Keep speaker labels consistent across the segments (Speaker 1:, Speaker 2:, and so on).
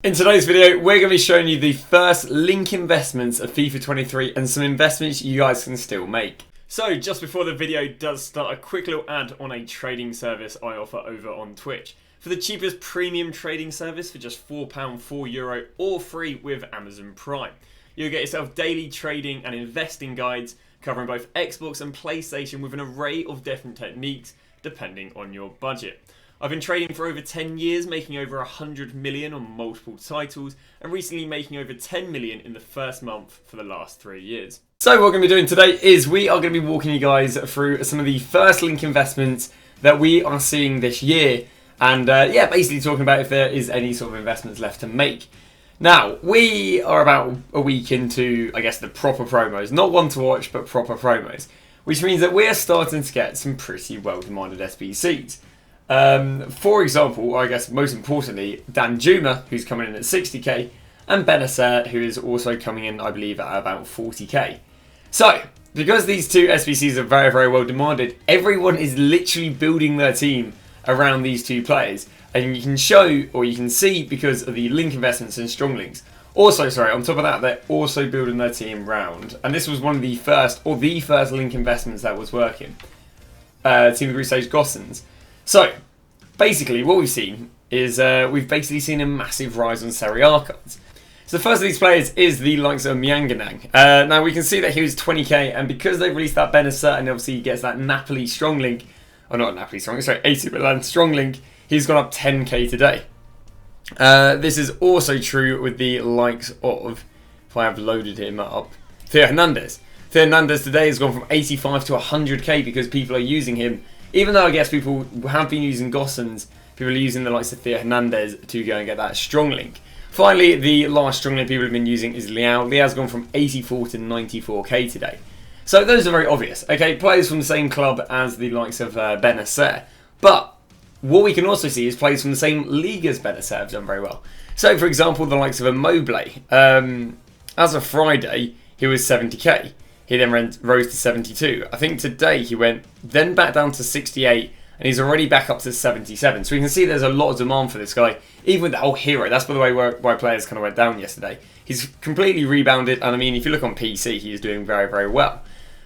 Speaker 1: In today's video, we're going to be showing you the first link investments of FIFA 23 and some investments you guys can still make. So just before the video does start, a quick little ad on a trading service I offer over on Twitch. For the cheapest premium trading service for just £4, €4 or free with Amazon Prime. You'll get yourself daily trading and investing guides covering both Xbox and PlayStation with an array of different techniques depending on your budget. I've been trading for over 10 years, making over 100 million on multiple titles, and recently making over 10 million in the first month for the last 3 years. So what we're going to be doing today is we are going to be walking you guys through some of the first link investments that we are seeing this year, and basically talking about if there is any sort of investments left to make. Now, we are about a week into, I guess, the proper promos. Not one to watch, but proper promos. Which means that we're starting to get some pretty well-demanded SBCs. For example, I guess most importantly, Danjuma, who's coming in at 60k, and Benacer, who is also coming in, I believe, at about 40k. So, because these two SBCs are very, very well demanded, everyone is literally building their team around these two players. And you can show, or you can see, because of the link investments and strong links. Also, sorry, on top of that, they're also building their team round. And this was one of the first, or the first link investments that was working. Team of Group Stage Gossens. So, basically, what we've seen is we've basically seen a massive rise on Serie A cards. So the first of these players is the likes of Myanganang. Now we can see that he was 20k, and because they released that Benacer, and obviously he gets that Napoli strong link, or not Napoli strong, sorry, AC Milan strong link, he's gone up 10k today. This is also true with the likes of, if I have loaded him up, Theo Hernandez. Theo Hernandez today has gone from 85 to 100k because people are using him. Even though I guess people have been using Gossens, people are using the likes of Theo Hernandez to go and get that strong link. Finally, the last strong link people have been using is Liao. Liao's gone from 84 to 94k today. So those are very obvious. Okay, players from the same club as the likes of Benacer. But what we can also see is players from the same league as Benacer have done very well. So for example, the likes of Immobile. As of Friday, he was 70k. He then rose to 72. I think today he went then back down to 68, and he's already back up to 77. So we can see there's a lot of demand for this guy, even with the whole hero. That's by the way why players kind of went down yesterday. He's completely rebounded, and I mean, if you look on PC, he is doing very, very well.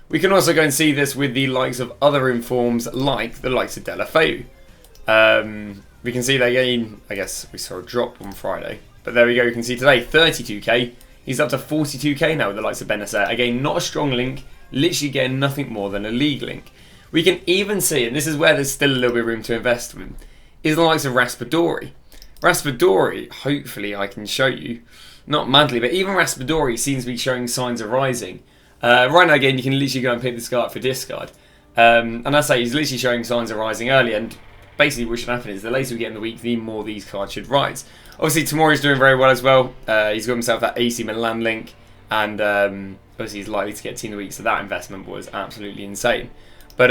Speaker 1: We can also go and see this with the likes of other informs, like the likes of Delafeu. We can see that again. I guess we saw a drop on Friday, but there we go. You can see today 32k. He's up to 42k now with the likes of Benacer. Again, not a strong link, literally getting nothing more than a league link. We can even see, and this is where there's still a little bit of room to invest in, is the likes of Raspadori. Raspadori, hopefully I can show you, not madly, but even Raspadori seems to be showing signs of rising. Right now, again, you can literally go and pick this guy up for discard. And I say he's literally showing signs of rising early, and basically what should happen is the later we get in the week, the more these cards should rise. Obviously, Tomori's doing very well as well. He's got himself that AC Milan link, and obviously he's likely to get Team of the Week, so that investment was absolutely insane. But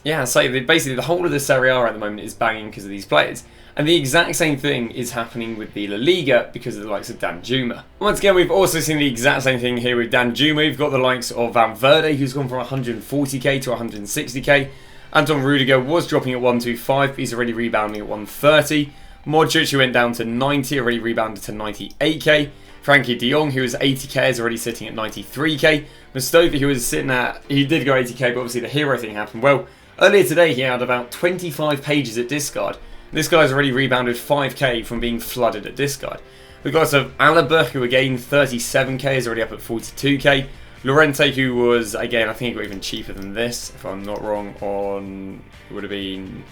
Speaker 1: yeah, so basically the whole of the Serie A at the moment is banging because of these players. And the exact same thing is happening with the La Liga because of the likes of Danjuma. Once again, we've also seen the exact same thing here with Danjuma. We've got the likes of Valverde, who's gone from 140k to 160k. Anton Rudiger was dropping at 125, but he's already rebounding at 130. Modric, who went down to 90, already rebounded to 98k. Frankie de Jong, who was 80k, is already sitting at 93k. Mustafi, who was sitting at, he did go 80k, but obviously the hero thing happened. Well, earlier today he had about 25 pages at discard. This guy's already rebounded 5k from being flooded at discard. We've got some Alaba, who again 37k, is already up at 42k. Lorente, who was, again, I think he got even cheaper than this, if I'm not wrong, on, it would have been,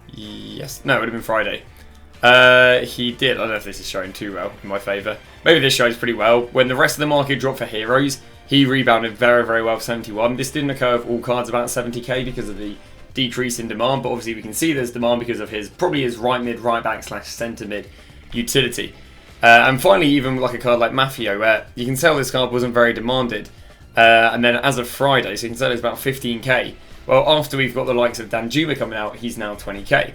Speaker 1: yes, no, it would have been Friday. He did, I don't know if this is showing too well in my favour. Maybe this shows pretty well. When the rest of the market dropped for heroes, he rebounded very, very well for 71. This didn't occur with all cards about 70k because of the decrease in demand, but obviously we can see there's demand because of his, probably his right mid, right back / centre mid utility. And finally, even like a card like Mafio, where you can tell this card wasn't very demanded. And then as of Friday, so you can tell it's about 15k. Well, after we've got the likes of Danjuma coming out, he's now 20k.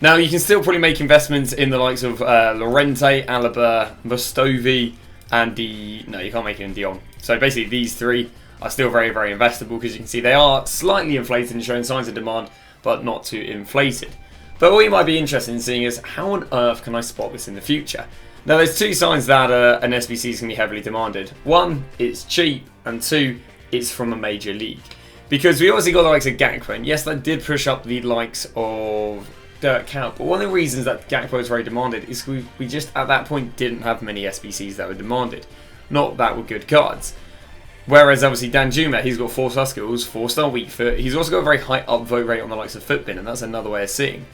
Speaker 1: Now, you can still probably make investments in the likes of Lorente, Alaba, Mustafi, and no, you can't make it in Dion. So basically, these three are still very, very investable because you can see they are slightly inflated and showing signs of demand, but not too inflated. But what you might be interested in seeing is how on earth can I spot this in the future? Now, there's two signs that an SBC is going to be heavily demanded. One, it's cheap, and two, it's from a major league. Because we obviously got the likes of Gakpo, and yes, that did push up the likes of Dirk Kuyt, but one of the reasons that Gakpo was very demanded is we just, at that point, didn't have many SBCs that were demanded. Not that were good cards. Whereas, obviously, Danjuma, he's got 4-star skills, 4-star weak foot. He's also got a very high upvote rate on the likes of Footbin, and that's another way of seeing.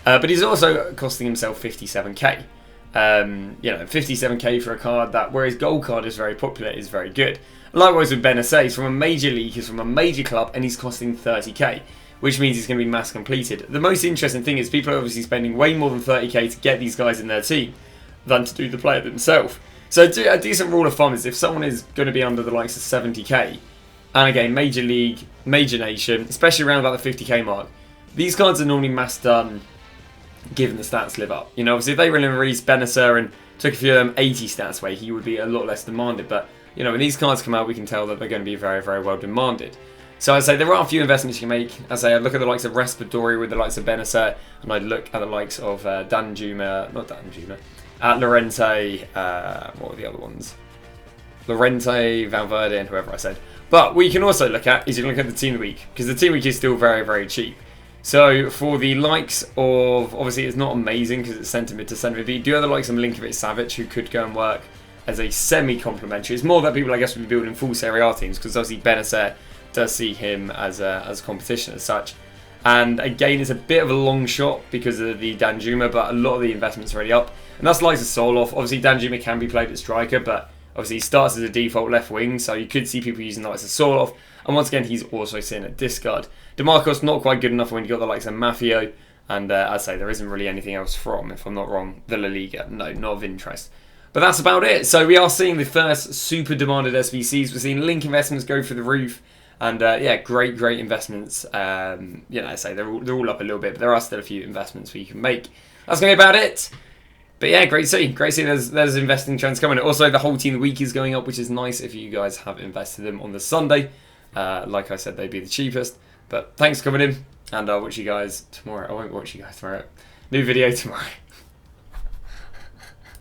Speaker 1: But he's also costing himself 57k. 57k for a card that, whereas gold card is very popular, is very good. Likewise with Benacer, he's from a major league, he's from a major club, and he's costing 30k, which means he's going to be mass completed. The most interesting thing is people are obviously spending way more than 30k to get these guys in their team than to do the player themselves. So a decent rule of thumb is if someone is going to be under the likes of 70k, and again, major league, major nation, especially around about the 50k mark, these cards are normally mass done given the stats live up. You know, obviously if they released Benacer and took a few of them 80 stats away, he would be a lot less demanded. But, you know, when these cards come out, we can tell that they're going to be very, very well demanded. So I'd say there are a few investments you can make. I'd say I'd look at the likes of Respiratory with the likes of Benacer, and I'd look at the likes of Lorente, what were the other ones? Lorente, Valverde, and whoever I said. But what you can also look at is you can look at the Team of the Week, because the Team of the Week is still very, very cheap. So for the likes of, obviously it's not amazing because it's centre mid to centre mid, but you do have the likes of Milinkovic-Savic who could go and work as a semi-complementary. It's more that people, I guess, would be building full Serie A teams because obviously Benacer does see him as a competition as such. And again, it's a bit of a long shot because of the Danjuma, but a lot of the investment's already up. And that's the likes of Soloff. Obviously Danjuma can be played at striker, but obviously he starts as a default left wing, so you could see people using the likes of Soloff. And once again, he's also sitting at discard. DeMarcos not quite good enough when you got the likes of Mafio, and I'd say there isn't really anything else from, if I'm not wrong, the La Liga. No, not of interest. But that's about it. So we are seeing the first super demanded SBCs. We're seeing link investments go through the roof, and yeah, great investments. I say they're all up a little bit, but there are still a few investments you can make. That's going to be about it. But yeah, great to see. There's investing trends coming. Also, the whole team of the week is going up, which is nice if you guys have invested them on the Sunday. Like I said, they'd be the cheapest. But thanks for coming in, and I'll watch you guys tomorrow. I won't watch you guys tomorrow. New video tomorrow.